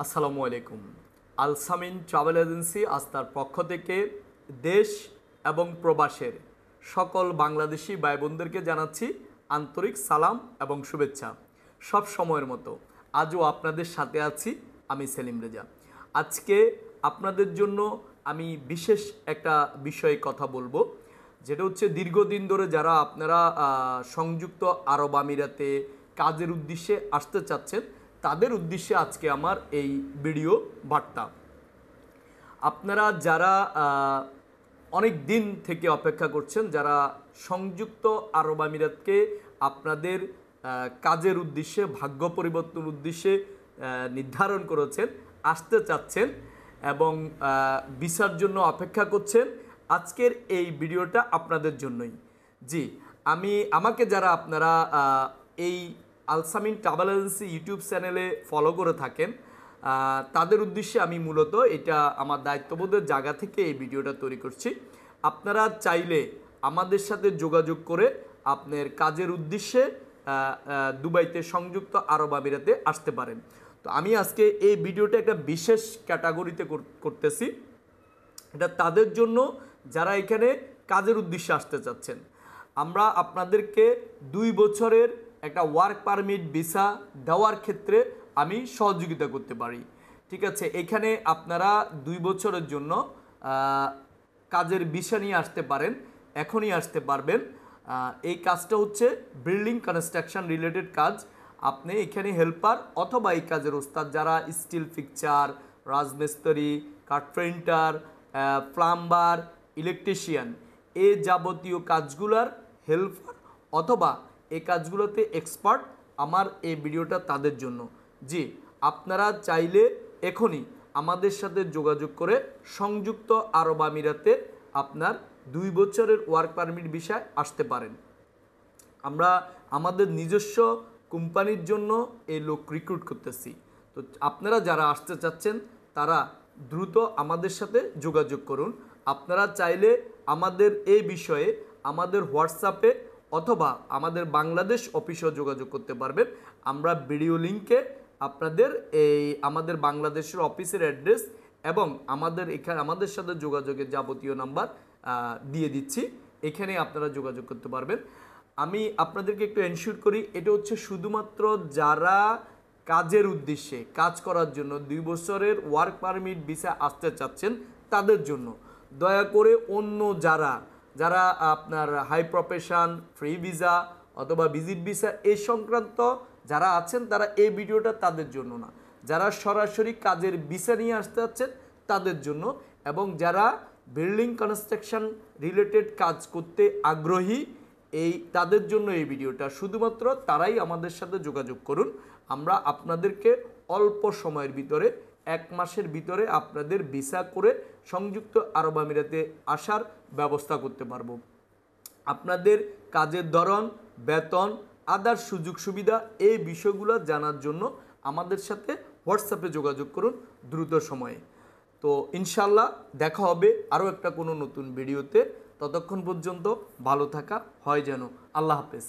আসসালামু আলাইকুম। Alsamin travel agency আস্থার পক্ষ থেকে দেশ এবং প্রবাসের সকল বাংলাদেশি ভাই বোনদেরকে জানাচ্ছি আন্তরিক সালাম এবং শুভেচ্ছা। সব সময়ের মতো আজও আপনাদের সাথে আছি আমি সেলিম রেজা। আজকে আপনাদের জন্য আমি বিশেষ একটা বিষয়ে কথা বলবো, যেটা হচ্ছে দীর্ঘদিন ধরে যারা আপনারা সংযুক্ত আরব আমিরাতে কাজের উদ্দেশ্যে আসতে চাচ্ছেন তাদের উদ্দেশ্যে আজকে আমার এই ভিডিও বার্তা। আপনারা যারা অনেক দিন থেকে অপেক্ষা করছেন, যারা সংযুক্ত আরব আমিরাতকে আপনাদের কাজের উদ্দেশ্যে ভাগ্য পরিবর্তন উদ্দেশ্যে নির্ধারণ করেছেন, আসতে চাচ্ছেন এবং ভিসার জন্য অপেক্ষা করছেন, আজকের এই ভিডিওটা আপনাদের জন্যই। জি, আমাকে যারা আপনারা এই আলসামিন ট্রাভেল এজেন্সি ইউটিউব চ্যানেলে ফলো করে থাকেন তাদের উদ্দেশ্যে আমি মূলত এটা আমার দায়িত্ববোধের জায়গা থেকে এই ভিডিওটা তৈরি করছি। আপনারা চাইলে আমাদের সাথে যোগাযোগ করে আপনার কাজের উদ্দেশ্যে দুবাইতে সংযুক্ত আরব আমিরাতে আসতে পারেন। তো আমি আজকে এই ভিডিওটা একটা বিশেষ ক্যাটাগরিতে করতেছি। এটা তাদের জন্য যারা এখানে কাজের উদ্দেশ্যে আসতে চাচ্ছেন। আমরা আপনাদেরকে 2 বছরের একটা ওয়ার্ক পারমিট ভিসা দেওয়ার ক্ষেত্রে আমি সহযোগিতা করতে পারি। ঠিক আছে, এখানে আপনারা 2 বছরের জন্য কাজের ভিসা নিয়ে আসতে পারেন, এখনই আসতে পারবেন। এই কাজটা হচ্ছে বিল্ডিং কনস্ট্রাকশন রিলেটেড কাজ। আপনি এখানে হেল্পার অথবা এই কাজের ওস্তাদ, যারা স্টিল ফিক্সচার, রাজমিস্ত্রি, কার্পেন্টার, প্লাম্বার, ইলেকট্রিশিয়ান, এই যাবতীয় কাজগুলোর হেল্পার অথবা এই কাজগুলোতে এক্সপার্ট, আমার এই ভিডিওটা তাদের জন্য। জি, আপনারা চাইলে এখনই আমাদের সাথে যোগাযোগ করে সংযুক্ত আরব আমিরাতে আপনার 2 বছরের ওয়ার্ক পারমিট ভিসায় আসতে পারেন। আমরা আমাদের নিজস্ব কোম্পানির জন্য এই লোক রিক্রুট করতেছি। তো আপনারা যারা আসতে চাচ্ছেন তারা দ্রুত আমাদের সাথে যোগাযোগ করুন। আপনারা চাইলে আমাদের এই বিষয়ে আমাদের হোয়াটসঅ্যাপে অথবা আমাদের বাংলাদেশ অফিসেও যোগাযোগ করতে পারবেন। আমরা ভিডিও লিঙ্কে আপনাদের আমাদের বাংলাদেশের অফিসের অ্যাড্রেস এবং আমাদের সাথে যোগাযোগের যাবতীয় নাম্বার দিয়ে দিচ্ছি, এখানে আপনারা যোগাযোগ করতে পারবেন। আমি আপনাদেরকে একটু এনশিওর করি, এটা হচ্ছে শুধুমাত্র যারা কাজের উদ্দেশ্যে কাজ করার জন্য 2 বছরের ওয়ার্ক পারমিট ভিসা আসতে চাচ্ছেন তাদের জন্য। দয়া করে অন্য যারা আপনার হাই প্রফেশন, ফ্রি ভিসা অথবা ভিজিট ভিসা এই সংক্রান্ত যারা আছেন তারা এই ভিডিওটা তাদের জন্য না। যারা সরাসরি কাজের ভিসা নিয়ে আসতে যাচ্ছেন তাদের জন্য, এবং যারা বিল্ডিং কনস্ট্রাকশন রিলেটেড কাজ করতে আগ্রহী তাদের জন্য এই ভিডিওটা। শুধুমাত্র তারাই আমাদের সাথে যোগাযোগ করুন। আমরা আপনাদেরকে অল্প সময়ের ভিতরে 1 মাসের ভিতরে আপনাদের ভিসা করে সংযুক্ত আরব আমিরাতে আসার ব্যবস্থা করতে পারবো। আপনাদের কাজের ধরন, বেতন, আদার সুযোগ সুবিধা এই বিষয়গুলো জানার জন্য আমাদের সাথে হোয়াটসঅ্যাপে যোগাযোগ করুন দ্রুত সময়ে। তো ইনশাল্লাহ দেখা হবে আরও একটা কোনো নতুন ভিডিওতে। ততক্ষণ পর্যন্ত ভালো থাকা হয় যেন। আল্লাহ হাফেজ।